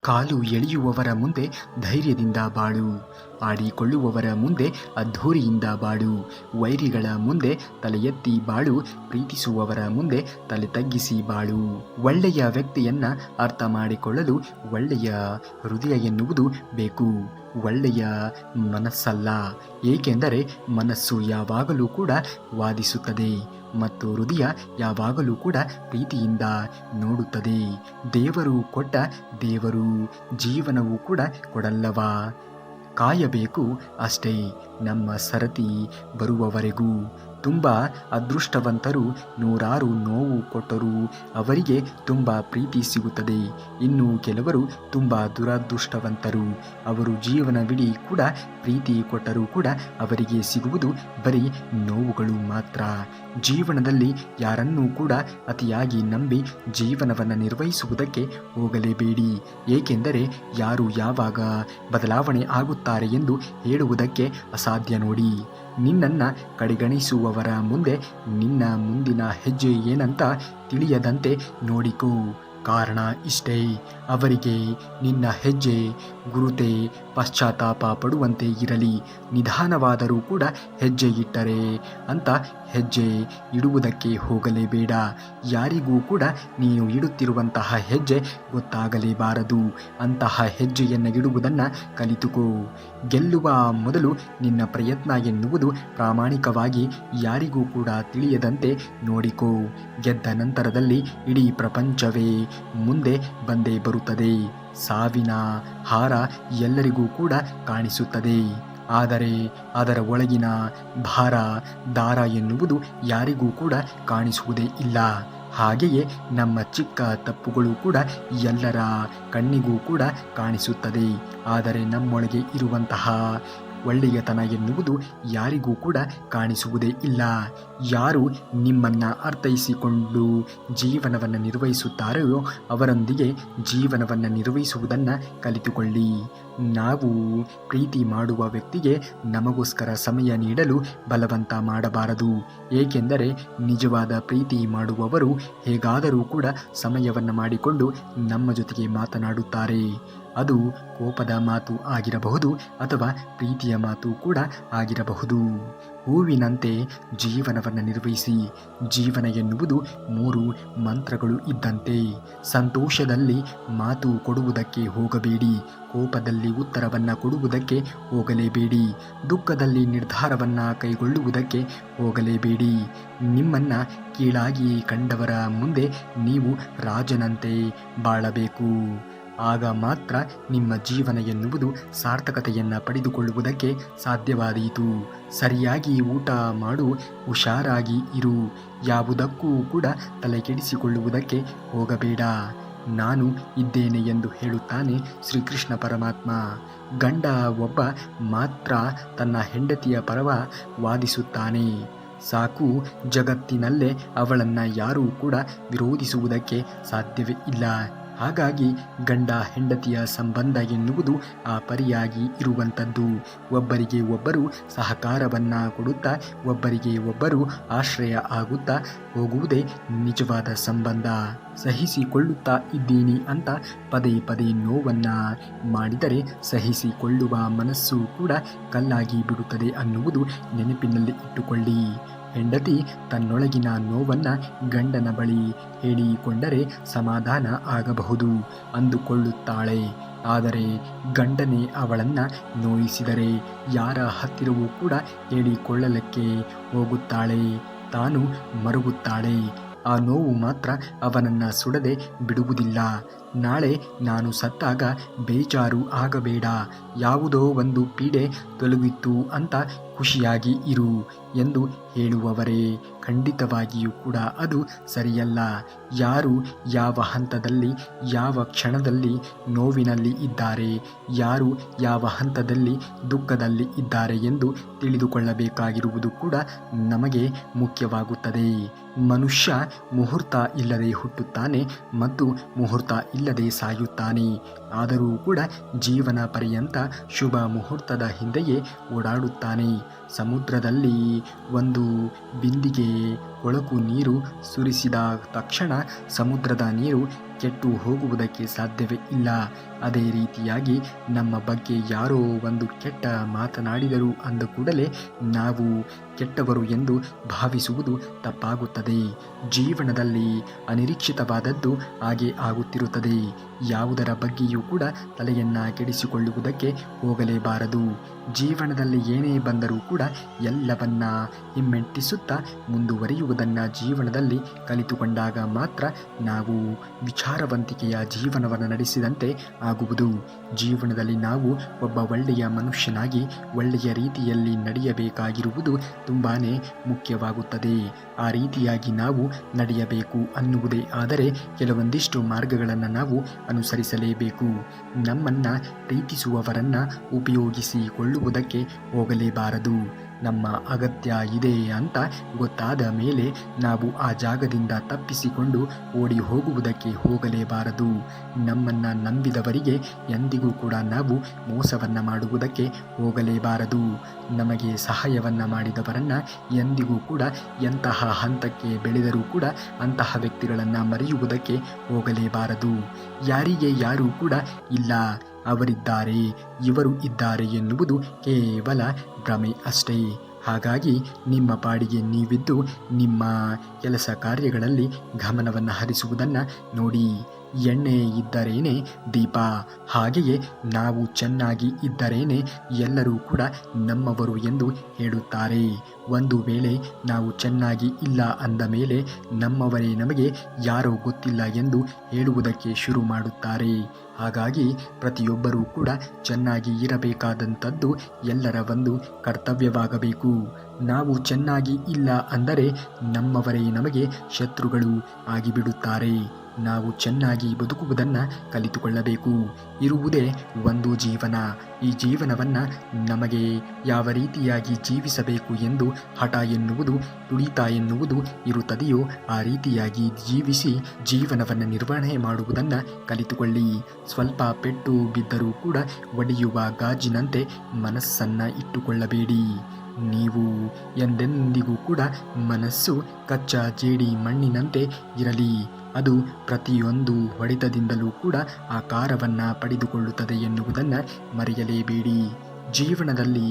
ಕಾಲು ಎಳೆಯುವವರ ಮುಂದೆ ಧೈರ್ಯದಿಂದ ಬಾಳು, ಆಡಿಕೊಳ್ಳುವವರ ಮುಂದೆ ಅದ್ಧೂರಿಯಿಂದ ಬಾಳು, ವೈರಿಗಳ ಮುಂದೆ ತಲೆ ಎತ್ತಿ ಬಾಳು, ಪ್ರೀತಿಸುವವರ ಮುಂದೆ ತಲೆ ತಗ್ಗಿಸಿ ಬಾಳು. ಒಳ್ಳೆಯ ವ್ಯಕ್ತಿಯನ್ನ ಅರ್ಥ ಮಾಡಿಕೊಳ್ಳಲು ಒಳ್ಳೆಯ ಹೃದಯ ಎನ್ನುವುದು ಬೇಕು, ಒಳ್ಳೆಯ ಮನಸ್ಸಲ್ಲ. ಏಕೆಂದರೆ ಮನಸ್ಸು ಯಾವಾಗಲೂ ಕೂಡ ವಾದಿಸುತ್ತದೆ ಮತ್ತು ಹೃದಯ ಯಾವಾಗಲೂ ಕೂಡ ಪ್ರೀತಿಯಿಂದ ನೋಡುತ್ತದೆ. ದೇವರು ಕೊಟ್ಟ ದೇವರು ಜೀವನವೂ ಕೂಡ ಕೊಡಲ್ಲವಾ? ಕಾಯಬೇಕು ಅಷ್ಟೇ ನಮ್ಮ ಸರತಿ ಬರುವವರೆಗೂ. ತುಂಬ ಅದೃಷ್ಟವಂತರು ನೂರಾರು ನೋವು ಕೊಟ್ಟರೂ ಅವರಿಗೆ ತುಂಬ ಪ್ರೀತಿ ಸಿಗುತ್ತದೆ. ಇನ್ನು ಕೆಲವರು ತುಂಬ ದುರದೃಷ್ಟವಂತರು, ಅವರು ಜೀವನವಿಡೀ ಕೂಡ ಪ್ರೀತಿ ಕೊಟ್ಟರೂ ಕೂಡ ಅವರಿಗೆ ಸಿಗುವುದು ಬರೀ ನೋವುಗಳು ಮಾತ್ರ. ಜೀವನದಲ್ಲಿ ಯಾರನ್ನೂ ಕೂಡ ಅತಿಯಾಗಿ ನಂಬಿ ಜೀವನವನ್ನು ನಿರ್ವಹಿಸುವುದಕ್ಕೆ ಹೋಗಲೇಬೇಡಿ. ಏಕೆಂದರೆ ಯಾರು ಯಾವಾಗ ಬದಲಾವಣೆ ಆಗುತ್ತಾರೆ ಎಂದು ಹೇಳುವುದಕ್ಕೆ ಅಸಾಧ್ಯ ನೋಡಿ. ನಿನ್ನನ್ನು ಕಡೆಗಣಿಸುವವರ ಮುಂದೆ ನಿನ್ನ ಮುಂದಿನ ಹೆಜ್ಜೆ ಏನಂತ ತಿಳಿಯದಂತೆ ನೋಡಿಕೋ. ಕಾರಣ ಇಷ್ಟೇ, ಅವರಿಗೆ ನಿನ್ನ ಹೆಜ್ಜೆ ಗುರುತೇ ಪಶ್ಚಾತ್ತಾಪ ಪಡುವಂತೆ ಇರಲಿ. ನಿಧಾನವಾದರೂ ಕೂಡ ಹೆಜ್ಜೆ ಇಟ್ಟರೆ ಅಂತ ಹೆಜ್ಜೆ ಇಡುವುದಕ್ಕೆ ಹೋಗಲೇಬೇಡ. ಯಾರಿಗೂ ಕೂಡ ನೀನು ಇಡುತ್ತಿರುವಂತಹ ಹೆಜ್ಜೆ ಗೊತ್ತಾಗಲೇಬಾರದು. ಅಂತಹ ಹೆಜ್ಜೆಯನ್ನು ಇಡುವುದನ್ನು ಕಲಿತುಕೋ. ಗೆಲ್ಲುವ ಮೊದಲು ನಿನ್ನ ಪ್ರಯತ್ನ ಎನ್ನುವುದು ಪ್ರಾಮಾಣಿಕವಾಗಿ ಯಾರಿಗೂ ಕೂಡ ತಿಳಿಯದಂತೆ ನೋಡಿಕೋ. ಗೆದ್ದ ನಂತರದಲ್ಲಿ ಇಡೀ ಪ್ರಪಂಚವೇ ಮುಂದೆ ಬಂದೇ ಬರುತ್ತದೆ. ಸಾವಿನ ಹಾರ ಎಲ್ಲರಿಗೂ ಕೂಡ ಕಾಣಿಸುತ್ತದೆ, ಆದರೆ ಅದರ ಒಳಗಿನ ಭಾರ ದಾರ ಎನ್ನುವುದು ಯಾರಿಗೂ ಕೂಡ ಕಾಣಿಸುವುದೇ ಇಲ್ಲ. ಹಾಗೆಯೇ ನಮ್ಮ ಚಿಕ್ಕ ತಪ್ಪುಗಳು ಕೂಡ ಎಲ್ಲರ ಕಣ್ಣಿಗೂ ಕೂಡ ಕಾಣಿಸುತ್ತದೆ, ಆದರೆ ನಮ್ಮೊಳಗೆ ಇರುವಂತಹ ಒಳ್ಳೆಯತನ ಎನ್ನುವುದು ಯಾರಿಗೂ ಕೂಡ ಕಾಣಿಸುವುದೇ ಇಲ್ಲ. ಯಾರು ನಿಮ್ಮನ್ನು ಅರ್ಥೈಸಿಕೊಂಡು ಜೀವನವನ್ನು ನಿರ್ವಹಿಸುತ್ತಾರೆಯೋ ಅವರೊಂದಿಗೆ ಜೀವನವನ್ನು ನಿರ್ವಹಿಸುವುದನ್ನು ಕಲಿತುಕೊಳ್ಳಿ. ನಾವು ಪ್ರೀತಿ ಮಾಡುವ ವ್ಯಕ್ತಿಗೆ ನಮಗೋಸ್ಕರ ಸಮಯ ನೀಡಲು ಬಲವಂತ ಮಾಡಬಾರದು. ಏಕೆಂದರೆ ನಿಜವಾದ ಪ್ರೀತಿ ಮಾಡುವವರು ಹೇಗಾದರೂ ಕೂಡ ಸಮಯವನ್ನು ಮಾಡಿಕೊಂಡು ನಮ್ಮ ಜೊತೆಗೆ ಮಾತನಾಡುತ್ತಾರೆ. ಅದು ಕೋಪದ ಮಾತು ಆಗಿರಬಹುದು ಅಥವಾ ಪ್ರೀತಿಯ ಮಾತು ಕೂಡ ಆಗಿರಬಹುದು. ಹೂವಿನಂತೆ ಜೀವನವನ್ನು ನಿರ್ವಹಿಸಿ. ಜೀವನ ಎನ್ನುವುದು 3 ಮಂತ್ರಗಳು ಇದ್ದಂತೆ. ಸಂತೋಷದಲ್ಲಿ ಮಾತು ಕೊಡುವುದಕ್ಕೆ ಹೋಗಬೇಡಿ, ಕೋಪದಲ್ಲಿ ಉತ್ತರವನ್ನು ಕೊಡುವುದಕ್ಕೆ ಹೋಗಲೇಬೇಡಿ, ದುಃಖದಲ್ಲಿ ನಿರ್ಧಾರವನ್ನು ಕೈಗೊಳ್ಳುವುದಕ್ಕೆ ಹೋಗಲೇಬೇಡಿ. ನಿಮ್ಮನ್ನು ಕೀಳಾಗಿ ಕಂಡವರ ಮುಂದೆ ನೀವು ರಾಜನಂತೆ ಬಾಳಬೇಕು. ಆಗ ಮಾತ್ರ ನಿಮ್ಮ ಜೀವನ ಎನ್ನುವುದು ಸಾರ್ಥಕತೆಯನ್ನು ಪಡೆದುಕೊಳ್ಳುವುದಕ್ಕೆ ಸಾಧ್ಯವಾದೀತು. ಸರಿಯಾಗಿ ಊಟ ಮಾಡು, ಹುಷಾರಾಗಿ ಇರು, ಯಾವುದಕ್ಕೂ ಕೂಡ ತಲೆ ಕೆಡಿಸಿಕೊಳ್ಳುವುದಕ್ಕೆ ಹೋಗಬೇಡ. ನಾನು ಇದ್ದೇನೆ ಎಂದು ಹೇಳುತ್ತಾನೆ ಶ್ರೀಕೃಷ್ಣ ಪರಮಾತ್ಮ. ಗಂಡ ಒಬ್ಬ ಮಾತ್ರ ತನ್ನ ಹೆಂಡತಿಯ ಪರವ ವಾದಿಸುತ್ತಾನೆ. ಸಾಕು, ಜಗತ್ತಿನಲ್ಲೇ ಅವಳನ್ನು ಯಾರೂ ಕೂಡ ವಿರೋಧಿಸುವುದಕ್ಕೆ ಸಾಧ್ಯವೇ ಇಲ್ಲ. ಹಾಗಾಗಿ ಗಂಡ ಹೆಂಡತಿಯ ಸಂಬಂಧ ಎನ್ನುವುದು ಆ ಪರಿಯಾಗಿ ಇರುವಂಥದ್ದು. ಒಬ್ಬರಿಗೆ ಒಬ್ಬರು ಸಹಕಾರವನ್ನು ಕೊಡುತ್ತಾ ಒಬ್ಬರಿಗೆ ಒಬ್ಬರು ಆಶ್ರಯ ಆಗುತ್ತಾ ಹೋಗುವುದೇ ನಿಜವಾದ ಸಂಬಂಧ. ಸಹಿಸಿಕೊಳ್ಳುತ್ತಾ ಇದ್ದೀನಿ ಅಂತ ಪದೇ ಪದೇ ನೋವನ್ನು ಮಾಡಿದರೆ ಸಹಿಸಿಕೊಳ್ಳುವ ಮನಸ್ಸು ಕೂಡ ಕಲ್ಲಾಗಿ ಬಿಡುತ್ತದೆ ಅನ್ನುವುದು ನೆನಪಿನಲ್ಲಿ ಇಟ್ಟುಕೊಳ್ಳಿ. ಹೆಂಡತಿ ತನ್ನೊಳಗಿನ ನೋವನ್ನು ಗಂಡನ ಬಳಿ ಹೇಳಿಕೊಂಡರೆ ಸಮಾಧಾನ ಆಗಬಹುದು ಅಂದುಕೊಳ್ಳುತ್ತಾಳೆ. ಆದರೆ ಗಂಡನೇ ಅವಳನ್ನು ನೋಯಿಸಿದರೆ ಯಾರ ಹತ್ತಿರವೂ ಕೂಡ ಹೇಳಿಕೊಳ್ಳಲಿಕ್ಕೆ ಹೋಗುತ್ತಾಳೆ, ತಾನು ಮರುಗುತ್ತಾಳೆ. ಆ ನೋವು ಮಾತ್ರ ಅವನನ್ನು ಸುಡದೆ ಬಿಡುವುದಿಲ್ಲ. ನಾಳೆ ನಾನು ಸತ್ತಾಗ ಬೇಜಾರು ಆಗಬೇಡ, ಯಾವುದೋ ಒಂದು ಪೀಡೆ ತೊಲಗಿತ್ತು ಅಂತ ಖುಷಿಯಾಗಿ ಇರು ಎಂದು ಹೇಳುವವರೇ ಖಂಡಿತವಾಗಿಯೂ ಕೂಡ ಅದು ಸರಿಯಲ್ಲ. ಯಾರು ಯಾವ ಹಂತದಲ್ಲಿ ಯಾವ ಕ್ಷಣದಲ್ಲಿ ನೋವಿನಲ್ಲಿ ಇದ್ದಾರೆ, ಯಾರು ಯಾವ ಹಂತದಲ್ಲಿ ದುಃಖದಲ್ಲಿ ಇದ್ದಾರೆ ಎಂದು ತಿಳಿದುಕೊಳ್ಳಬೇಕಾಗಿರುವುದು ಕೂಡ ನಮಗೆ ಮುಖ್ಯವಾಗುತ್ತದೆ. ಮನುಷ್ಯ ಮುಹೂರ್ತ ಇಲ್ಲದೆ ಹುಟ್ಟುತ್ತಾನೆ ಮತ್ತು ಮುಹೂರ್ತ ಇಲ್ಲದೆ ಸಾಯುತ್ತಾನೆ. ಆದರೂ ಕೂಡ ಜೀವನ ಪರ್ಯಂತ ಶುಭ ಮುಹೂರ್ತದ ಹಿಂದೆಯೇ ಓಡಾಡುತ್ತಾನೆ. ಸಮುದ್ರದಲ್ಲಿ ಒಂದು ಬಿಂದಿಗೆ ಕೊಳಕು ನೀರು ಸುರಿಸಿದ ತಕ್ಷಣ ಸಮುದ್ರದ ನೀರು ಕೆಟ್ಟು ಹೋಗುವುದಕ್ಕೆ ಸಾಧ್ಯವೇ ಇಲ್ಲ. ಅದೇ ರೀತಿಯಾಗಿ ನಮ್ಮ ಬಗ್ಗೆ ಯಾರೋ ಒಂದು ಕೆಟ್ಟ ಮಾತನಾಡಿದರು ಅಂದ ಕೂಡಲೇ ನಾವು ಕೆಟ್ಟವರು ಎಂದು ಭಾವಿಸುವುದು ತಪ್ಪಾಗುತ್ತದೆ. ಜೀವನದಲ್ಲಿ ಅನಿರೀಕ್ಷಿತವಾದದ್ದು ಹಾಗೆ ಆಗುತ್ತಿರುತ್ತದೆ. ಯಾವುದರ ಬಗ್ಗೆಯೂ ಕೂಡ ತಲೆಯನ್ನು ಕೆಡಿಸಿಕೊಳ್ಳುವುದಕ್ಕೆ ಹೋಗಲೇಬಾರದು. ಜೀವನದಲ್ಲಿ ಏನೇ ಬಂದರೂ ಕೂಡ ಎಲ್ಲವನ್ನ ಹಿಮ್ಮೆಟ್ಟಿಸುತ್ತಾ ಮುಂದುವರಿಯುವುದನ್ನು ಜೀವನದಲ್ಲಿ ಕಲಿತುಕೊಂಡಾಗ ಮಾತ್ರ ನಾವು ವಿಚಾರವಂತಿಕೆಯ ಜೀವನವನ್ನು ನಡೆಸಿದಂತೆ ಆಗುವುದು. ಜೀವನದಲ್ಲಿ ನಾವು ಒಬ್ಬ ಒಳ್ಳೆಯ ಮನುಷ್ಯನಾಗಿ ಒಳ್ಳೆಯ ರೀತಿಯಲ್ಲಿ ನಡೆಯಬೇಕಾಗಿರುವುದು ತುಂಬಾ ಮುಖ್ಯವಾಗುತ್ತದೆ. ಆ ರೀತಿಯಾಗಿ ನಾವು ನಡೆಯಬೇಕು ಅನ್ನುವುದೇ ಆದರೆ ಕೆಲವೊಂದಿಷ್ಟು ಮಾರ್ಗಗಳನ್ನು ನಾವು ಅನುಸರಿಸಲೇಬೇಕು. ನಮ್ಮನ್ನು ಪ್ರೀತಿಸುವವರನ್ನು ಉಪಯೋಗಿಸಿಕೊಳ್ಳುವುದಕ್ಕೆ ಹೋಗಲೇಬಾರದು. ನಮ್ಮ ಅಗತ್ಯ ಇದೆ ಅಂತ ಗೊತ್ತಾದ ಮೇಲೆ ನಾವು ಆ ಜಾಗದಿಂದ ತಪ್ಪಿಸಿಕೊಂಡು ಓಡಿ ಹೋಗುವುದಕ್ಕೆ ಹೋಗಲೇಬಾರದು. ನಮ್ಮನ್ನು ನಂಬಿದವರಿಗೆ ಎಂದಿಗೂ ಕೂಡ ನಾವು ಮೋಸವನ್ನು ಮಾಡುವುದಕ್ಕೆ ಹೋಗಲೇಬಾರದು. ನಮಗೆ ಸಹಾಯವನ್ನು ಮಾಡಿದವರನ್ನು ಎಂದಿಗೂ ಕೂಡ ಎಂತಹ ಹಂತಕ್ಕೆ ಬೆಳೆದರೂ ಕೂಡ ಅಂತಹ ವ್ಯಕ್ತಿಗಳನ್ನು ಮರೆಯುವುದಕ್ಕೆ ಹೋಗಲೇಬಾರದು. ಯಾರಿಗೆ ಯಾರೂ ಕೂಡ ಇಲ್ಲ, ಅವರಿದ್ದಾರೆ, ಇವರು ಇದ್ದಾರೆ ಎನ್ನುವುದು ಕೇವಲ ಭ್ರಮೆ ಅಷ್ಟೇ. ಹಾಗಾಗಿ ನಿಮ್ಮ ಪಾಡಿಗೆ ನೀವಿದ್ದು ನಿಮ್ಮ ಕೆಲಸ ಕಾರ್ಯಗಳಲ್ಲಿ ಗಮನವನ್ನು ಹರಿಸುವುದನ್ನು ನೋಡಿ. ಎಣ್ಣೆ ಇದ್ದರೇನೆ ದೀಪ, ಹಾಗೆಯೇ ನಾವು ಚೆನ್ನಾಗಿ ಇದ್ದರೇನೆ ಎಲ್ಲರೂ ಕೂಡ ನಮ್ಮವರು ಎಂದು ಹೇಳುತ್ತಾರೆ. ಒಂದು ವೇಳೆ ನಾವು ಚೆನ್ನಾಗಿ ಇಲ್ಲ ಅಂದ ಮೇಲೆ ನಮ್ಮವರೇ ನಮಗೆ ಯಾರೋ ಗೊತ್ತಿಲ್ಲ ಎಂದು ಹೇಳುವುದಕ್ಕೆ ಶುರು ಮಾಡುತ್ತಾರೆ. ಹಾಗಾಗಿ ಪ್ರತಿಯೊಬ್ಬರೂ ಕೂಡ ಚೆನ್ನಾಗಿ ಇರಬೇಕಾದಂಥದ್ದು ಎಲ್ಲರ ಒಂದು ಕರ್ತವ್ಯವಾಗಬೇಕು. ನಾವು ಚೆನ್ನಾಗಿ ಇಲ್ಲ ಅಂದರೆ ನಮ್ಮವರೇ ನಮಗೆ ಶತ್ರುಗಳು ಆಗಿಬಿಡುತ್ತಾರೆ. ನಾವು ಚೆನ್ನಾಗಿ ಬದುಕುವುದನ್ನು ಕಲಿತುಕೊಳ್ಳಬೇಕು. ಇರುವುದೇ ಒಂದು ಜೀವನ. ಈ ಜೀವನವನ್ನು ನಮಗೆ ಯಾವ ರೀತಿಯಾಗಿ ಜೀವಿಸಬೇಕು ಎಂದು ಹಠ ಎನ್ನುವುದು, ತುಡಿತ ಎನ್ನುವುದು ಇರುತ್ತದೆಯೋ ಆ ರೀತಿಯಾಗಿ ಜೀವಿಸಿ ಜೀವನವನ್ನು ನಿರ್ವಹಣೆ ಮಾಡುವುದನ್ನು ಕಲಿತುಕೊಳ್ಳಿ. ಸ್ವಲ್ಪ ಪೆಟ್ಟು ಬಿದ್ದರೂ ಕೂಡ ಒಡೆಯುವ ಗಾಜಿನಂತೆ ಮನಸ್ಸನ್ನು ಇಟ್ಟುಕೊಳ್ಳಬೇಡಿ. ನೀವು ಎಂದೆಂದಿಗೂ ಕೂಡ ಮನಸ್ಸು ಕಚ್ಚಾ ಜೇಡಿ ಮಣ್ಣಿನಂತೆ ಇರಲಿ. ಅದು ಪ್ರತಿಯೊಂದು ಹೊಡೆತದಿಂದಲೂ ಕೂಡ ಆಕಾರವನ್ನು ಪಡೆದುಕೊಳ್ಳುತ್ತದೆ ಎನ್ನುವುದನ್ನು ಮರೆಯಲೇಬೇಡಿ. ಜೀವನದಲ್ಲಿ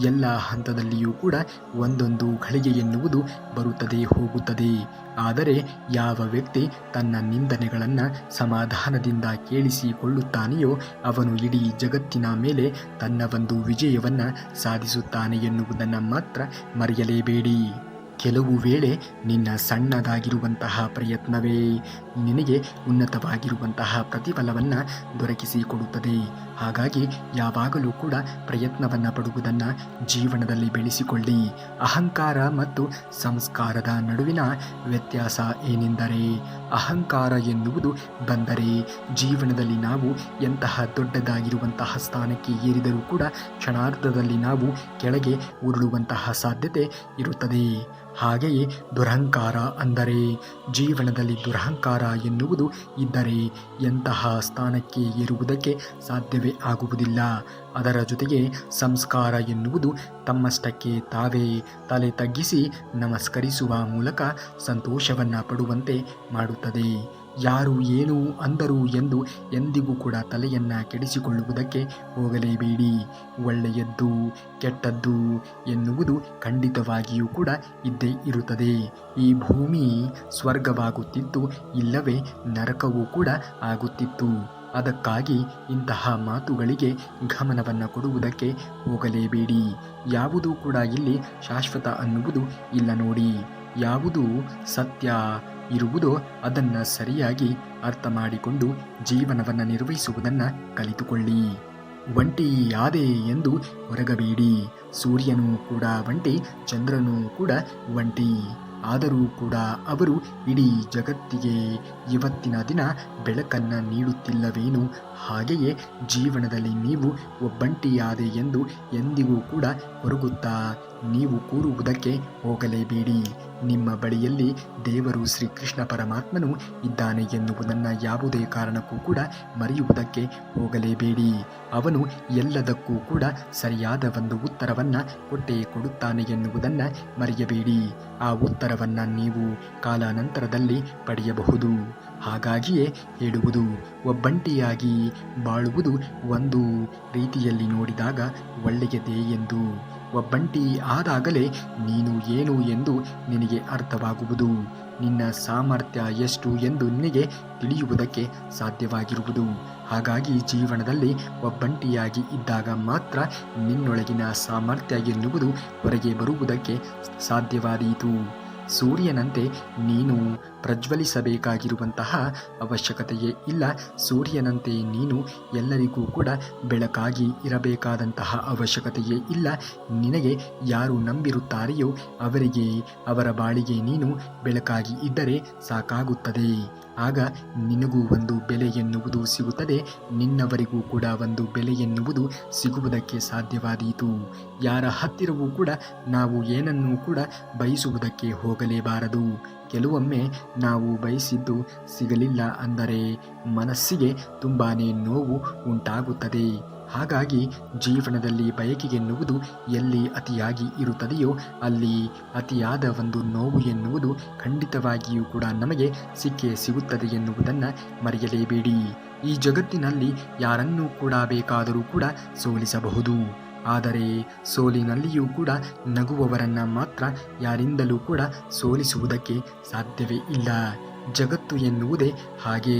ಎಲ್ಲ ಹಂತದಲ್ಲಿಯೂ ಕೂಡ ಒಂದೊಂದು ಘಳಿಗೆ ಎನ್ನುವುದು ಬರುತ್ತದೆ ಹೋಗುತ್ತದೆ. ಆದರೆ ಯಾವ ವ್ಯಕ್ತಿ ತನ್ನ ನಿಂದನೆಗಳನ್ನು ಸಮಾಧಾನದಿಂದ ಕೇಳಿಸಿಕೊಳ್ಳುತ್ತಾನೆಯೋ ಅವನು ಇಡೀ ಜಗತ್ತಿನ ಮೇಲೆ ತನ್ನ ಒಂದು ವಿಜಯವನ್ನು ಸಾಧಿಸುತ್ತಾನೆ ಎನ್ನುವುದನ್ನು ಮಾತ್ರ ಮರೆಯಲೇಬೇಡಿ. ಕೆಲವು ವೇಳೆ ನಿನ್ನ ಸಣ್ಣದಾಗಿರುವಂತಹ ಪ್ರಯತ್ನವೇ ನಿನಗೆ ಉನ್ನತವಾಗಿರುವಂತಹ ಪ್ರತಿಫಲವನ್ನು ದೊರಕಿಸಿಕೊಡುತ್ತದೆ. ಹಾಗಾಗಿ ಯಾವಾಗಲೂ ಕೂಡ ಪ್ರಯತ್ನವನ್ನು ಪಡುವುದನ್ನು ಜೀವನದಲ್ಲಿ ಬೆಳೆಸಿಕೊಳ್ಳಿ. ಅಹಂಕಾರ ಮತ್ತು ಸಂಸ್ಕಾರದ ನಡುವಿನ ವ್ಯತ್ಯಾಸ ಏನೆಂದರೆ, ಅಹಂಕಾರ ಎನ್ನುವುದು ಬಂದರೆ ಜೀವನದಲ್ಲಿ ನಾವು ಎಂತಹ ದೊಡ್ಡದಾಗಿರುವಂತಹ ಸ್ಥಾನಕ್ಕೆ ಏರಿದರೂ ಕೂಡ ಕ್ಷಣಾರ್ಧದಲ್ಲಿ ನಾವು ಕೆಳಗೆ ಉರುಳುವಂತಹ ಸಾಧ್ಯತೆ ಇರುತ್ತದೆ. ಹಾಗೆಯೇ ದುರಹಂಕಾರ ಅಂದರೆ ಜೀವನದಲ್ಲಿ ದುರಹಂಕಾರ ಎನ್ನುವುದು ಇದ್ದರೆ ಎಂತಹ ಸ್ಥಾನಕ್ಕೆ ಏರುವುದಕ್ಕೆ ಸಾಧ್ಯವೇ ಆಗುವುದಿಲ್ಲ. ಅದರ ಜೊತೆಗೆ ಸಂಸ್ಕಾರ ಎನ್ನುವುದು ತಮ್ಮಷ್ಟಕ್ಕೆ ತಾವೇ ತಲೆ ತಗ್ಗಿಸಿ ನಮಸ್ಕರಿಸುವ ಮೂಲಕ ಸಂತೋಷವನ್ನು ಪಡುವಂತೆ ಮಾಡುತ್ತದೆ. ಯಾರು ಏನು ಅಂದರು ಎಂದು ಎಂದಿಗೂ ಕೂಡ ತಲೆಯನ್ನು ಕೆಡಿಸಿಕೊಳ್ಳುವುದಕ್ಕೆ ಹೋಗಲೇಬೇಡಿ. ಒಳ್ಳೆಯದ್ದು ಕೆಟ್ಟದ್ದು ಎನ್ನುವುದು ಖಂಡಿತವಾಗಿಯೂ ಕೂಡ ಇದ್ದೇ ಇರುತ್ತದೆ. ಈ ಭೂಮಿ ಸ್ವರ್ಗವಾಗುತ್ತಿತ್ತು, ಇಲ್ಲವೇ ನರಕವೂ ಕೂಡ ಆಗುತ್ತಿತ್ತು. ಅದಕ್ಕಾಗಿ ಇಂತಹ ಮಾತುಗಳಿಗೆ ಗಮನವನ್ನು ಕೊಡುವುದಕ್ಕೆ ಹೋಗಲೇಬೇಡಿ. ಯಾವುದೂ ಕೂಡ ಇಲ್ಲಿ ಶಾಶ್ವತ ಅನ್ನುವುದು ಇಲ್ಲ ನೋಡಿ. ಯಾವುದು ಸತ್ಯ ಇರುವುದೋ ಅದನ್ನು ಸರಿಯಾಗಿ ಅರ್ಥ ಮಾಡಿಕೊಂಡು ಜೀವನವನ್ನು ನಿರ್ವಹಿಸುವುದನ್ನು ಕಲಿತುಕೊಳ್ಳಿ. ಒಂಟಿಯಾದೆ ಎಂದು ಹೊರಗಬೇಡಿ. ಸೂರ್ಯನೂ ಕೂಡ ಒಂಟಿ, ಚಂದ್ರನೂ ಕೂಡ ಒಂಟಿ. ಆದರೂ ಕೂಡ ಅವರು ಇಡೀ ಜಗತ್ತಿಗೆ ಇವತ್ತಿನ ದಿನ ಬೆಳಕನ್ನು ನೀಡುತ್ತಿಲ್ಲವೇನು ಹಾಗೆಯೇ ಜೀವನದಲ್ಲಿ ನೀವು ಒಬ್ಬಂಟಿಯಾದೆ ಎಂದು ಎಂದಿಗೂ ಕೂಡ ಕೊರಗುತ್ತಾ ನೀವು ಕೂರುವುದಕ್ಕೆ ಹೋಗಲೇಬೇಡಿ. ನಿಮ್ಮ ಬಳಿಯಲ್ಲಿ ದೇವರು ಶ್ರೀಕೃಷ್ಣ ಪರಮಾತ್ಮನು ಇದ್ದಾನೆ ಎನ್ನುವುದನ್ನು ಯಾವುದೇ ಕಾರಣಕ್ಕೂ ಕೂಡ ಮರೆಯುವುದಕ್ಕೆ ಹೋಗಲೇಬೇಡಿ. ಅವನು ಎಲ್ಲದಕ್ಕೂ ಕೂಡ ಸರಿಯಾದ ಒಂದು ಉತ್ತರವನ್ನು ಕೊಟ್ಟೇ ಕೊಡುತ್ತಾನೆ ಎನ್ನುವುದನ್ನು ಮರೆಯಬೇಡಿ. ಆ ಉತ್ತರವನ್ನು ನೀವು ಕಾಲಾನಂತರದಲ್ಲಿ ಪಡೆಯಬಹುದು. ಹಾಗಾಗಿಯೇ ಹೇಳುವುದು, ಒಬ್ಬಂಟಿಯಾಗಿ ಬಾಳುವುದು ಒಂದು ರೀತಿಯಲ್ಲಿ ನೋಡಿದಾಗ ಒಳ್ಳೆಯದೇ ಎಂದು. ಒಬ್ಬಂಟಿ ಆದಾಗಲೇ ನೀನು ಏನು ಎಂದು ನಿನಗೆ ಅರ್ಥವಾಗುವುದು. ನಿನ್ನ ಸಾಮರ್ಥ್ಯ ಎಷ್ಟು ಎಂದು ನಿನಗೆ ತಿಳಿಯುವುದಕ್ಕೆ ಸಾಧ್ಯವಾಗಿರುವುದು. ಹಾಗಾಗಿ ಜೀವನದಲ್ಲಿ ಒಬ್ಬಂಟಿಯಾಗಿ ಇದ್ದಾಗ ಮಾತ್ರ ನಿನ್ನೊಳಗಿನ ಸಾಮರ್ಥ್ಯ ಎನ್ನುವುದು ಹೊರಗೆ ಬರುವುದಕ್ಕೆ ಸಾಧ್ಯವಾದೀತು. ಸೂರ್ಯನಂತೆ ನೀನು ಪ್ರಜ್ವಲಿಸಬೇಕಾಗಿರುವಂತಹ ಅವಶ್ಯಕತೆಯೇ ಇಲ್ಲ. ಸೂರ್ಯನಂತೆ ನೀನು ಎಲ್ಲರಿಗೂ ಕೂಡ ಬೆಳಕಾಗಿ ಇರಬೇಕಾದಂತಹ ಅವಶ್ಯಕತೆಯೇ ಇಲ್ಲ. ನಿನಗೆ ಯಾರು ನಂಬಿರುತ್ತಾರೆಯೋ ಅವರಿಗೆ, ಅವರ ಬಾಳಿಗೆ ನೀನು ಬೆಳಕಾಗಿ ಇದ್ದರೆ ಸಾಕಾಗುತ್ತದೆ. ಆಗ ನಿನಗೂ ಒಂದು ಬೆಲೆ ಎನ್ನುವುದು ಸಿಗುತ್ತದೆ, ನಿನ್ನವರಿಗೂ ಕೂಡ ಒಂದು ಬೆಲೆ ಎನ್ನುವುದು ಸಿಗುವುದಕ್ಕೆ ಸಾಧ್ಯವಾದೀತು. ಯಾರ ಹತ್ತಿರವೂ ಕೂಡ ನಾವು ಏನನ್ನೂ ಕೂಡ ಬಯಸುವುದಕ್ಕೆ ಹೋಗಲೇಬಾರದು. ಕೆಲವೊಮ್ಮೆ ನಾವು ಬಯಸಿದ್ದು ಸಿಗಲಿಲ್ಲ ಅಂದರೆ ಮನಸ್ಸಿಗೆ ತುಂಬಾ ನೋವು ಉಂಟಾಗುತ್ತದೆ. ಹಾಗಾಗಿ ಜೀವನದಲ್ಲಿ ಬಯಕೆ ಎನ್ನುವುದು ಎಲ್ಲಿ ಅತಿಯಾಗಿ ಇರುತ್ತದೆಯೋ ಅಲ್ಲಿ ಅತಿಯಾದ ಒಂದು ನೋವು ಎನ್ನುವುದು ಖಂಡಿತವಾಗಿಯೂ ಕೂಡ ನಮಗೆ ಸಿಕ್ಕೇ ಸಿಗುತ್ತದೆ ಎನ್ನುವುದನ್ನು ಮರೆಯಲೇಬೇಡಿ. ಈ ಜಗತ್ತಿನಲ್ಲಿ ಯಾರನ್ನೂ ಕೂಡ ಬೇಕಾದರೂ ಕೂಡ ಸೋಲಿಸಬಹುದು. ಆದರೆ ಸೋಲಿನಲ್ಲಿಯೂ ಕೂಡ ನಗುವವರನ್ನು ಮಾತ್ರ ಯಾರಿಂದಲೂ ಕೂಡ ಸೋಲಿಸುವುದಕ್ಕೆ ಸಾಧ್ಯವೇ ಇಲ್ಲ. ಜಗತ್ತು ಎನ್ನುವುದೇ ಹಾಗೆ.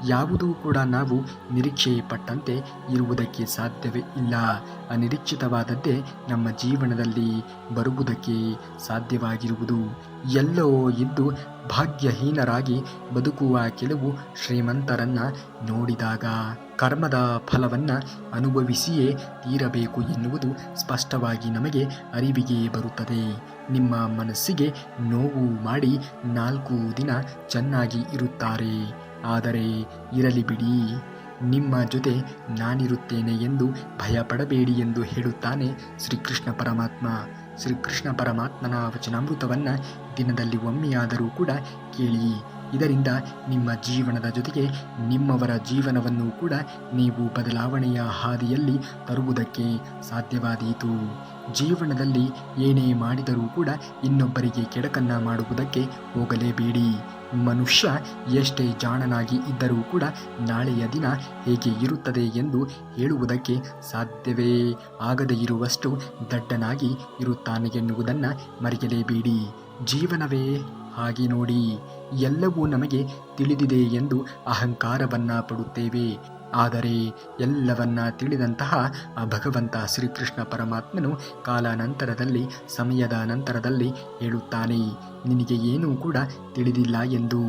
ಯಾವುದೂ ಕೂಡ ನಾವು ನಿರೀಕ್ಷೆ ಪಟ್ಟಂತೆ ಇರುವುದಕ್ಕೆ ಸಾಧ್ಯವೇ ಇಲ್ಲ. ಅನಿರೀಕ್ಷಿತವಾದದ್ದೇ ನಮ್ಮ ಜೀವನದಲ್ಲಿ ಬರುವುದಕ್ಕೆ ಸಾಧ್ಯವಾಗಿರುವುದು. ಎಲ್ಲೋ ಇದ್ದು ಭಾಗ್ಯಹೀನರಾಗಿ ಬದುಕುವ ಕೆಲವು ಶ್ರೀಮಂತರನ್ನು ನೋಡಿದಾಗ ಕರ್ಮದ ಫಲವನ್ನು ಅನುಭವಿಸಿಯೇ ತೀರಬೇಕು ಎನ್ನುವುದು ಸ್ಪಷ್ಟವಾಗಿ ನಮಗೆ ಅರಿವಿಗೆ ಬರುತ್ತದೆ. ನಿಮ್ಮ ಮನಸ್ಸಿಗೆ ನೋವು ಮಾಡಿ 4 ದಿನ ಚೆನ್ನಾಗಿ ಇರುತ್ತಾರೆ. ಆದರೆ ಇರಲಿ ಬಿಡಿ, ನಿಮ್ಮ ಜೊತೆ ನಾನಿರುತ್ತೇನೆ ಎಂದು ಭಯಪಡಬೇಡಿ ಎಂದು ಹೇಳುತ್ತಾನೆ ಶ್ರೀಕೃಷ್ಣ ಪರಮಾತ್ಮ. ಶ್ರೀಕೃಷ್ಣ ಪರಮಾತ್ಮನ ವಚನಾಮೃತವನ್ನು ದಿನದಲ್ಲಿ ಒಮ್ಮೆಯಾದರೂ ಕೂಡ ಕೇಳಿ. ಇದರಿಂದ ನಿಮ್ಮ ಜೀವನದ ಜೊತೆಗೆ ನಿಮ್ಮವರ ಜೀವನವನ್ನು ಕೂಡ ನೀವು ಬದಲಾವಣೆಯ ಹಾದಿಯಲ್ಲಿ ತರುವುದಕ್ಕೆ ಸಾಧ್ಯವಾದೀತು. ಜೀವನದಲ್ಲಿ ಏನೇ ಮಾಡಿದರೂ ಕೂಡ ಇನ್ನೊಬ್ಬರಿಗೆ ಕೆಡಕನ್ನು ಮಾಡುವುದಕ್ಕೆ ಹೋಗಲೇಬೇಡಿ. ಮನುಷ್ಯ ಎಷ್ಟೇ ಜಾಣನಾಗಿ ಇದ್ದರೂ ಕೂಡ ನಾಳೆಯ ದಿನ ಹೇಗೆ ಇರುತ್ತದೆ ಎಂದು ಹೇಳುವುದಕ್ಕೆ ಸಾಧ್ಯವೇ ಆಗದೇ ಇರುವಷ್ಟು ದಡ್ಡನಾಗಿ ಇರುತ್ತಾನೆ ಎನ್ನುವುದನ್ನು ಮರೆಯಲೇಬೇಡಿ. ಜೀವನವೇ ಹಾಗೆ ನೋಡಿ. ಎಲ್ಲವೂ ನಮಗೆ ತಿಳಿದಿದೆ ಎಂದು ಅಹಂಕಾರವನ್ನು ಪಡುತ್ತೇವೆ. ಆದರೆ ಎಲ್ಲವನ್ನ ತಿಳಿದಂತಹ ಆ ಭಗವಂತ ಶ್ರೀಕೃಷ್ಣ ಪರಮಾತ್ಮನು ಕಾಲಾನಂತರದಲ್ಲಿ, ಸಮಯದ ನಂತರದಲ್ಲಿ ಹೇಳುತ್ತಾನೆ, ನಿನಗೆ ಏನೂ ಕೂಡ ತಿಳಿದಿಲ್ಲ ಎಂದು.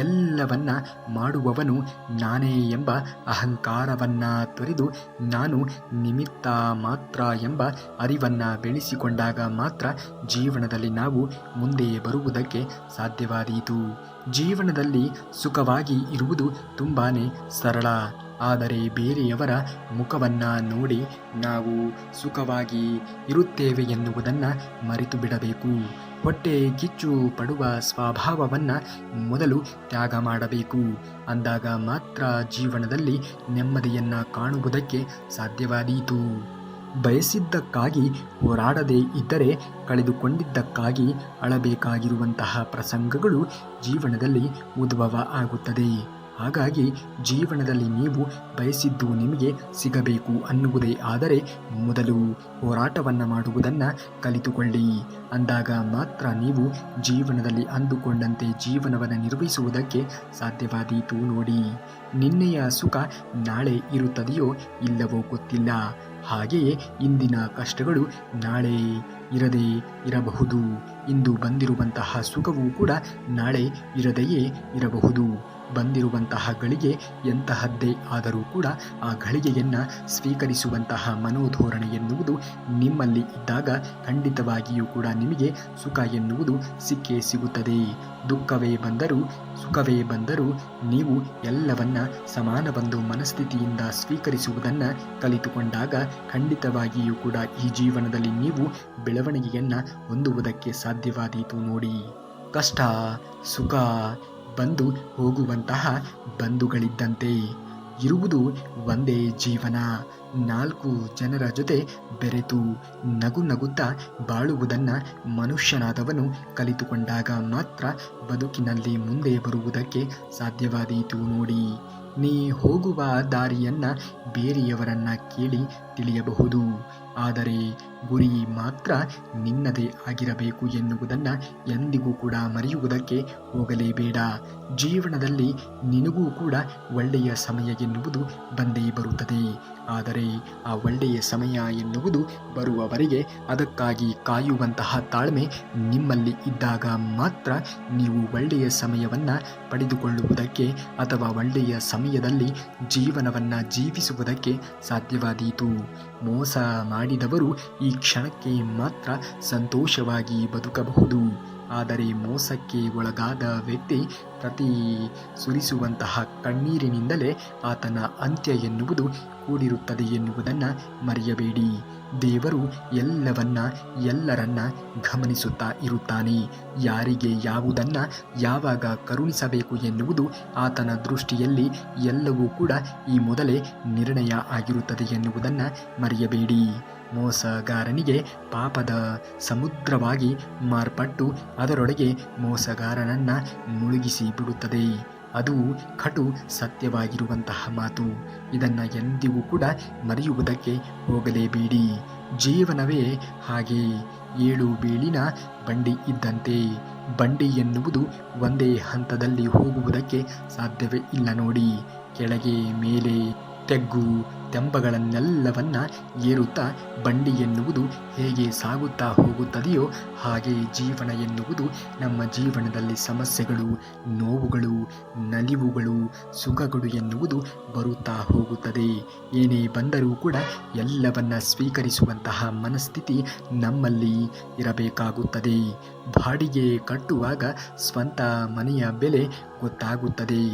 ಎಲ್ಲವನ್ನ ಮಾಡುವವನು ನಾನೇ ಎಂಬ ಅಹಂಕಾರವನ್ನು ತೊರೆದು ನಾನು ನಿಮಿತ್ತ ಮಾತ್ರ ಎಂಬ ಅರಿವನ್ನು ಬೆಳೆಸಿಕೊಂಡಾಗ ಮಾತ್ರ ಜೀವನದಲ್ಲಿ ನಾವು ಮುಂದೆ ಬರುವುದಕ್ಕೆ ಸಾಧ್ಯವಾದೀತು. ಜೀವನದಲ್ಲಿ ಸುಖವಾಗಿ ಇರುವುದು ತುಂಬಾ ಸರಳ. ಆದರೆ ಬೇರೆಯವರ ಮುಖವನ್ನು ನೋಡಿ ನಾವು ಸುಖವಾಗಿ ಇರುತ್ತೇವೆ ಎನ್ನುವುದನ್ನು ಮರೆತು ಬಿಡಬೇಕು. ಹೊಟ್ಟೆ ಕಿಚ್ಚು ಪಡುವ ಸ್ವಭಾವವನ್ನು ಮೊದಲು ತ್ಯಾಗ ಮಾಡಬೇಕು. ಅಂದಾಗ ಮಾತ್ರ ಜೀವನದಲ್ಲಿ ನೆಮ್ಮದಿಯನ್ನು ಕಾಣುವುದಕ್ಕೆ ಸಾಧ್ಯವಾದೀತು. ಬಯಸಿದ್ದಕ್ಕಾಗಿ ಹೋರಾಡದೇ ಇದ್ದರೆ ಕಳೆದುಕೊಂಡಿದ್ದಕ್ಕಾಗಿ ಅಳಬೇಕಾಗಿರುವಂತಹ ಪ್ರಸಂಗಗಳು ಜೀವನದಲ್ಲಿ ಉದ್ಭವ ಆಗುತ್ತದೆ. ಹಾಗಾಗಿ ಜೀವನದಲ್ಲಿ ನೀವು ಬಯಸಿದ್ದು ನಿಮಗೆ ಸಿಗಬೇಕು ಅನ್ನುವುದೇ ಆದರೆ ಮೊದಲು ಹೋರಾಟವನ್ನು ಮಾಡುವುದನ್ನು ಕಲಿತುಕೊಳ್ಳಿ. ಅಂದಾಗ ಮಾತ್ರ ನೀವು ಜೀವನದಲ್ಲಿ ಅಂದುಕೊಂಡಂತೆ ಜೀವನವನ್ನು ನಿರ್ವಹಿಸುವುದಕ್ಕೆ ಸಾಧ್ಯವಾದೀತು ನೋಡಿ. ನಿನ್ನೆಯ ಸುಖ ನಾಳೆ ಇರುತ್ತದೆಯೋ ಇಲ್ಲವೋ ಗೊತ್ತಿಲ್ಲ. ಹಾಗೆಯೇ ಇಂದಿನ ಕಷ್ಟಗಳು ನಾಳೆ ಇರದೇ ಇರಬಹುದು. ಇಂದು ಬಂದಿರುವಂತಹ ಸುಖವೂ ಕೂಡ ನಾಳೆ ಇರದೆಯೇ ಇರಬಹುದು. ಬಂದಿರುವಂತಹ ಗಳಿಗೆ ಎಂತಹದ್ದೇ ಆದರೂ ಕೂಡ ಆ ಗಳಿಗೆಯನ್ನು ಸ್ವೀಕರಿಸುವಂತಹ ಮನೋಧೋರಣೆ ಎನ್ನುವುದು ನಿಮ್ಮಲ್ಲಿ ಇದ್ದಾಗ ಖಂಡಿತವಾಗಿಯೂ ಕೂಡ ನಿಮಗೆ ಸುಖ ಎನ್ನುವುದು ಸಿಕ್ಕೇ ಸಿಗುತ್ತದೆ. ದುಃಖವೇ ಬಂದರೂ ಸುಖವೇ ಬಂದರೂ ನೀವು ಎಲ್ಲವನ್ನ ಸಮಾನವೊಂದು ಮನಸ್ಥಿತಿಯಿಂದ ಸ್ವೀಕರಿಸುವುದನ್ನು ಕಲಿತುಕೊಂಡಾಗ ಖಂಡಿತವಾಗಿಯೂ ಕೂಡ ಈ ಜೀವನದಲ್ಲಿ ನೀವು ಬೆಳವಣಿಗೆಯನ್ನು ಹೊಂದುವುದಕ್ಕೆ ಸಾಧ್ಯವಾದೀತು ನೋಡಿ. ಕಷ್ಟ ಸುಖ ಬಂದು ಹೋಗುವಂತಹ ಬಂಧುಗಳಿದ್ದಂತೆ. ಇರುವುದು ಒಂದೇ ಜೀವನ. 4 ಜನರ ಜೊತೆ ಬೆರೆತು ನಗು ನಗುತ್ತಾ ಬಾಳುವುದನ್ನು ಮನುಷ್ಯನಾದವನು ಕಲಿತುಕೊಂಡಾಗ ಮಾತ್ರ ಬದುಕಿನಲ್ಲಿ ಮುಂದೆ ಬರುವುದಕ್ಕೆ ಸಾಧ್ಯವಾದೀತು ನೋಡಿ. ನೀ ಹೋಗುವ ದಾರಿಯನ್ನು ಬೇರೆಯವರನ್ನ ಕೇಳಿ ತಿಳಿಯಬಹುದು, ಆದರೆ ಗುರಿ ಮಾತ್ರ ನಿನ್ನದೇ ಆಗಿರಬೇಕು ಎನ್ನುವುದನ್ನು ಎಂದಿಗೂ ಕೂಡ ಮರೆಯುವುದಕ್ಕೆ ಹೋಗಲೇಬೇಡ. ಜೀವನದಲ್ಲಿ ನಿನಗೂ ಕೂಡ ಒಳ್ಳೆಯ ಸಮಯ ಎನ್ನುವುದು ಬಂದೇ ಬರುತ್ತದೆ. ಆದರೆ ಆ ಒಳ್ಳೆಯ ಸಮಯ ಎನ್ನುವುದು ಬರುವವರೆಗೆ ಅದಕ್ಕಾಗಿ ಕಾಯುವಂತಹ ತಾಳ್ಮೆ ನಿಮ್ಮಲ್ಲಿ ಇದ್ದಾಗ ಮಾತ್ರ ನೀವು ಒಳ್ಳೆಯ ಸಮಯವನ್ನು ಪಡೆದುಕೊಳ್ಳುವುದಕ್ಕೆ ಅಥವಾ ಒಳ್ಳೆಯ ಸಮಯದಲ್ಲಿ ಜೀವನವನ್ನು ಜೀವಿಸುವುದಕ್ಕೆ ಸಾಧ್ಯವಾದೀತು. ಮೋಸ ಮಾಡಿದವರು ಈ ಕ್ಷಣಕ್ಕೆ ಮಾತ್ರ ಸಂತೋಷವಾಗಿ ಬದುಕಬಹುದು, ಆದರೆ ಮೋಸಕ್ಕೆ ಒಳಗಾದ ವ್ಯಕ್ತಿ ಪ್ರತಿ ಸುರಿಸುವಂತಹ ಕಣ್ಣೀರಿನಿಂದಲೇ ಆತನ ಅಂತ್ಯ ಎನ್ನುವುದು ಕೂಡಿರುತ್ತದೆ ಎನ್ನುವುದನ್ನು ಮರೆಯಬೇಡಿ. ದೇವರು ಎಲ್ಲರನ್ನ ಗಮನಿಸುತ್ತಾ ಇರುತ್ತಾನೆ. ಯಾರಿಗೆ ಯಾವುದನ್ನು ಯಾವಾಗ ಕರುಣಿಸಬೇಕು ಎನ್ನುವುದು ಆತನ ದೃಷ್ಟಿಯಲ್ಲಿ ಎಲ್ಲವೂ ಕೂಡ ಈ ಮೊದಲೇ ನಿರ್ಣಯ ಆಗಿರುತ್ತದೆ ಎನ್ನುವುದನ್ನು ಮರೆಯಬೇಡಿ. ಮೋಸಗಾರನಿಗೆ ಪಾಪದ ಸಮುದ್ರವಾಗಿ ಮಾರ್ಪಟ್ಟು ಅದರೊಳಗೆ ಮೋಸಗಾರನನ್ನು ಮುಳುಗಿಸಿ ಬಿಡುತ್ತದೆ. ಅದು ಕಟು ಸತ್ಯವಾಗಿರುವಂತಹ ಮಾತು. ಇದನ್ನು ಎಂದಿಗೂ ಕೂಡ ಮರೆಯುವುದಕ್ಕೆ ಹೋಗಲೇಬೇಡಿ. ಜೀವನವೇ ಹಾಗೆ 7 ಬೀಳಿನ ಬಂಡಿ ಇದ್ದಂತೆ. ಬಂಡಿ ಎನ್ನುವುದು ಒಂದೇ ಹಂತದಲ್ಲಿ ಹೋಗುವುದಕ್ಕೆ ಸಾಧ್ಯವೇ ಇಲ್ಲ ನೋಡಿ. ಕೆಳಗೆ ಮೇಲೆ ತೆಗ್ಗು ತೆಂಬಗಳನ್ನೆಲ್ಲವನ್ನ ಏರುತ್ತಾ ಬಂಡಿ ಎನ್ನುವುದು ಹೇಗೆ ಸಾಗುತ್ತಾ ಹೋಗುತ್ತದೆಯೋ ಹಾಗೆ ಜೀವನ ಎನ್ನುವುದು ನಮ್ಮ ಜೀವನದಲ್ಲಿ ಸಮಸ್ಯೆಗಳು, ನೋವುಗಳು, ನಲಿವುಗಳು, ಸುಖಗಳು ಎನ್ನುವುದು ಬರುತ್ತಾ ಹೋಗುತ್ತದೆ. ಏನೇ ಬಂದರೂ ಕೂಡ ಎಲ್ಲವನ್ನ ಸ್ವೀಕರಿಸುವಂತಹ ಮನಸ್ಥಿತಿ ನಮ್ಮಲ್ಲಿ ಇರಬೇಕಾಗುತ್ತದೆ. ಬಾಡಿಗೆ ಕಟ್ಟುವಾಗ ಸ್ವಂತ ಮನೆಯ ಬೆಲೆ ಗೊತ್ತಾಗುತ್ತದೆ.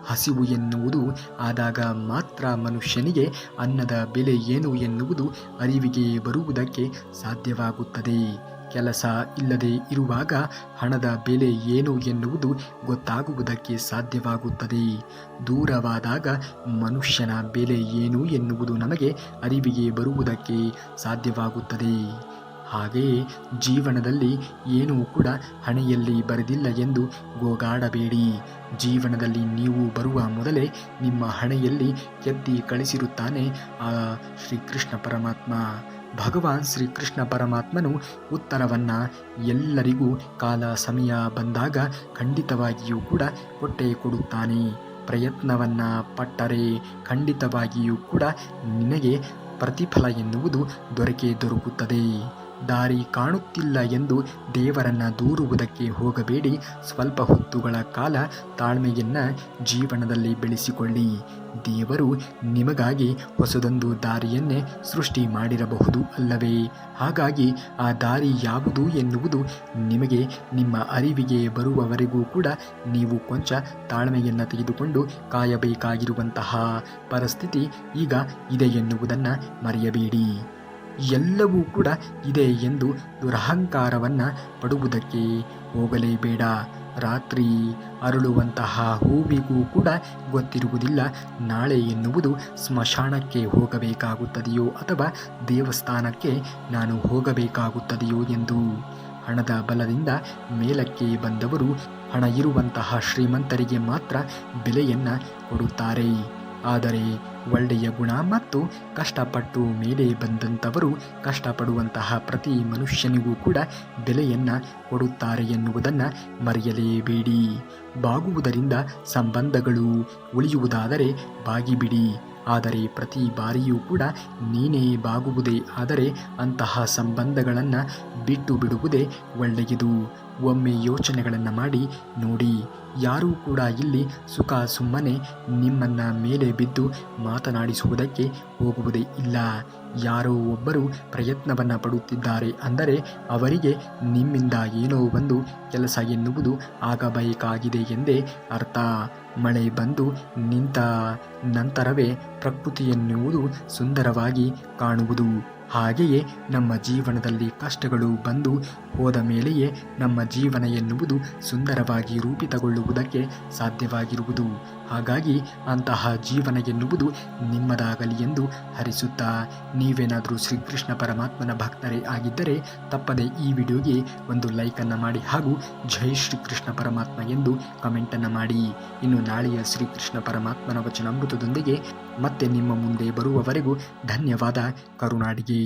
ಹಸಿವು ಎನ್ನುವುದು ಆದಾಗ ಮಾತ್ರ ಮನುಷ್ಯನಿಗೆ ಅನ್ನದ ಬೆಲೆ ಏನು ಎನ್ನುವುದು ಅರಿವಿಗೆ ಬರುವುದಕ್ಕೆ ಸಾಧ್ಯವಾಗುತ್ತದೆ. ಕೆಲಸ ಇಲ್ಲದೆ ಇರುವಾಗ ಹಣದ ಬೆಲೆ ಏನು ಎನ್ನುವುದು ಗೊತ್ತಾಗುವುದಕ್ಕೆ ಸಾಧ್ಯವಾಗುತ್ತದೆ. ದೂರವಾದಾಗ ಮನುಷ್ಯನ ಬೆಲೆ ಏನು ಎನ್ನುವುದು ನಮಗೆ ಅರಿವಿಗೆ ಬರುವುದಕ್ಕೆ ಸಾಧ್ಯವಾಗುತ್ತದೆ. ಹಾಗೆಯೇ ಜೀವನದಲ್ಲಿ ಏನೂ ಕೂಡ ಹಣೆಯಲ್ಲಿ ಬರೆದಿಲ್ಲ ಎಂದು ಗೋಗಾಡಬೇಡಿ. ಜೀವನದಲ್ಲಿ ನೀವು ಬರುವ ಮೊದಲೇ ನಿಮ್ಮ ಹಣೆಯಲ್ಲಿ ಕೆತ್ತಿ ಕಳಿಸಿರುತ್ತಾನೆ ಆ ಶ್ರೀಕೃಷ್ಣ ಪರಮಾತ್ಮ. ಭಗವಾನ್ ಶ್ರೀಕೃಷ್ಣ ಪರಮಾತ್ಮನು ಉತ್ತರವನ್ನು ಎಲ್ಲರಿಗೂ ಕಾಲ ಸಮಯ ಬಂದಾಗ ಖಂಡಿತವಾಗಿಯೂ ಕೂಡ ಕೊಟ್ಟೇ ಕೊಡುತ್ತಾನೆ. ಪ್ರಯತ್ನವನ್ನು ಪಟ್ಟರೆ ಖಂಡಿತವಾಗಿಯೂ ಕೂಡ ನಿನಗೆ ಪ್ರತಿಫಲ ಎನ್ನುವುದು ದೊರಕುತ್ತದೆ. ದಾರಿ ಕಾಣುತ್ತಿಲ್ಲ ಎಂದು ದೇವರನ್ನು ದೂರುವುದಕ್ಕೆ ಹೋಗಬೇಡಿ. ಸ್ವಲ್ಪ ಹೊತ್ತುಗಳ ಕಾಲ ತಾಳ್ಮೆಯನ್ನು ಜೀವನದಲ್ಲಿ ಬೆಳೆಸಿಕೊಳ್ಳಿ. ದೇವರು ನಿಮಗಾಗಿ ಹೊಸದೊಂದು ದಾರಿಯನ್ನೇ ಸೃಷ್ಟಿ ಮಾಡಿರಬಹುದು ಅಲ್ಲವೇ? ಹಾಗಾಗಿ ಆ ದಾರಿ ಯಾವುದು ಎನ್ನುವುದು ನಿಮಗೆ ನಿಮ್ಮ ಅರಿವಿಗೆ ಬರುವವರೆಗೂ ಕೂಡ ನೀವು ಕೊಂಚ ತಾಳ್ಮೆಯನ್ನು ತೆಗೆದುಕೊಂಡು ಕಾಯಬೇಕಾಗಿರುವಂತಹ ಪರಿಸ್ಥಿತಿ ಈಗ ಇದೆ ಎನ್ನುವುದನ್ನು ಮರೆಯಬೇಡಿ. ಎಲ್ಲವೂ ಕೂಡ ಇದೆ ಎಂದು ದುರಹಂಕಾರವನ್ನು ಪಡುವುದಕ್ಕೆ ಹೋಗಲೇಬೇಡ. ರಾತ್ರಿ ಅರಳುವಂತಹ ಹೂವಿಗೂ ಕೂಡ ಗೊತ್ತಿರುವುದಿಲ್ಲ ನಾಳೆ ಎನ್ನುವುದು ಸ್ಮಶಾನಕ್ಕೆ ಹೋಗಬೇಕಾಗುತ್ತದೆಯೋ ಅಥವಾ ದೇವಸ್ಥಾನಕ್ಕೆ ನಾನು ಹೋಗಬೇಕಾಗುತ್ತದೆಯೋ ಎಂದು. ಹಣದ ಬಲದಿಂದ ಮೇಲಕ್ಕೆ ಬಂದವರು ಹಣ ಇರುವಂತಹ ಶ್ರೀಮಂತರಿಗೆ ಮಾತ್ರ ಬೆಲೆಯನ್ನು ಕೊಡುತ್ತಾರೆ. ಆದರೆ ಒಳ್ಳೆಯ ಗುಣ ಮತ್ತು ಕಷ್ಟಪಟ್ಟು ಮೇಲೆ ಬಂದಂಥವರು ಕಷ್ಟಪಡುವಂತಹ ಪ್ರತಿ ಮನುಷ್ಯನಿಗೂ ಕೂಡ ಬೆಲೆಯನ್ನು ಕೊಡುತ್ತಾರೆ ಎನ್ನುವುದನ್ನು ಮರೆಯಲೇಬೇಡಿ. ಬಾಗುವುದರಿಂದ ಸಂಬಂಧಗಳು ಉಳಿಯುವುದಾದರೆ ಬಾಗಿಬಿಡಿ. ಆದರೆ ಪ್ರತಿ ಬಾರಿಯೂ ಕೂಡ ನೀನೇ ಬಾಗುವುದೇ ಆದರೆ ಅಂತಹ ಸಂಬಂಧಗಳನ್ನು ಬಿಟ್ಟು ಬಿಡುವುದೇ ಒಳ್ಳೆಯದು. ಒಮ್ಮೆ ಯೋಚನೆಗಳನ್ನು ಮಾಡಿ ನೋಡಿ. ಯಾರೂ ಕೂಡ ಇಲ್ಲಿ ಸುಮ್ಮನೆ ನಿಮ್ಮನ್ನ ಮೇಲೆ ಬಿದ್ದು ಮಾತನಾಡಿಸುವುದಕ್ಕೆ ಹೋಗುವುದೇ ಇಲ್ಲ. ಯಾರೋ ಒಬ್ಬರು ಪ್ರಯತ್ನವನ್ನು ಪಡುತ್ತಿದ್ದಾರೆ ಅಂದರೆ ಅವರಿಗೆ ನಿಮ್ಮಿಂದ ಏನೋ ಒಂದು ಕೆಲಸ ಎನ್ನುವುದು ಆಗಬೇಕಾಗಿದೆ ಎಂದೇ ಅರ್ಥ. ಮಳೆ ಬಂದು ನಿಂತ ನಂತರವೇ ಪ್ರಕೃತಿ ಎನ್ನುವುದು ಸುಂದರವಾಗಿ ಕಾಣುವುದು. ಹಾಗೆಯೇ ನಮ್ಮ ಜೀವನದಲ್ಲಿ ಕಷ್ಟಗಳು ಬಂದು ಹೋದ ಮೇಲೆಯೇ ನಮ್ಮ ಜೀವನ ಎನ್ನುವುದು ಸುಂದರವಾಗಿ ರೂಪಿತಗೊಳ್ಳುವುದಕ್ಕೆ ಸಾಧ್ಯವಾಗಿರುವುದು. ಹಾಗಾಗಿ ಅಂತಹ ಜೀವನ ಎನ್ನುವುದು ನಿಮ್ಮದಾಗಲಿ ಎಂದು ಹರಿಸುತ್ತಾ, ನೀವೇನಾದರೂ ಶ್ರೀಕೃಷ್ಣ ಪರಮಾತ್ಮನ ಭಕ್ತರೇ ಆಗಿದ್ದರೆ ತಪ್ಪದೆ ಈ ವಿಡಿಯೋಗೆ ಒಂದು ಲೈಕನ್ನು ಮಾಡಿ ಹಾಗೂ ಜೈ ಶ್ರೀಕೃಷ್ಣ ಪರಮಾತ್ಮ ಎಂದು ಕಮೆಂಟನ್ನು ಮಾಡಿ. ಇನ್ನು ನಾಳೆಯ ಶ್ರೀಕೃಷ್ಣ ಪರಮಾತ್ಮನ ವಚನಾಮೃತದೊಂದಿಗೆ ಮತ್ತೆ ನಿಮ್ಮ ಮುಂದೆ ಬರುವವರೆಗೂ ಧನ್ಯವಾದ. ಕರುನಾಡಿಗೆ.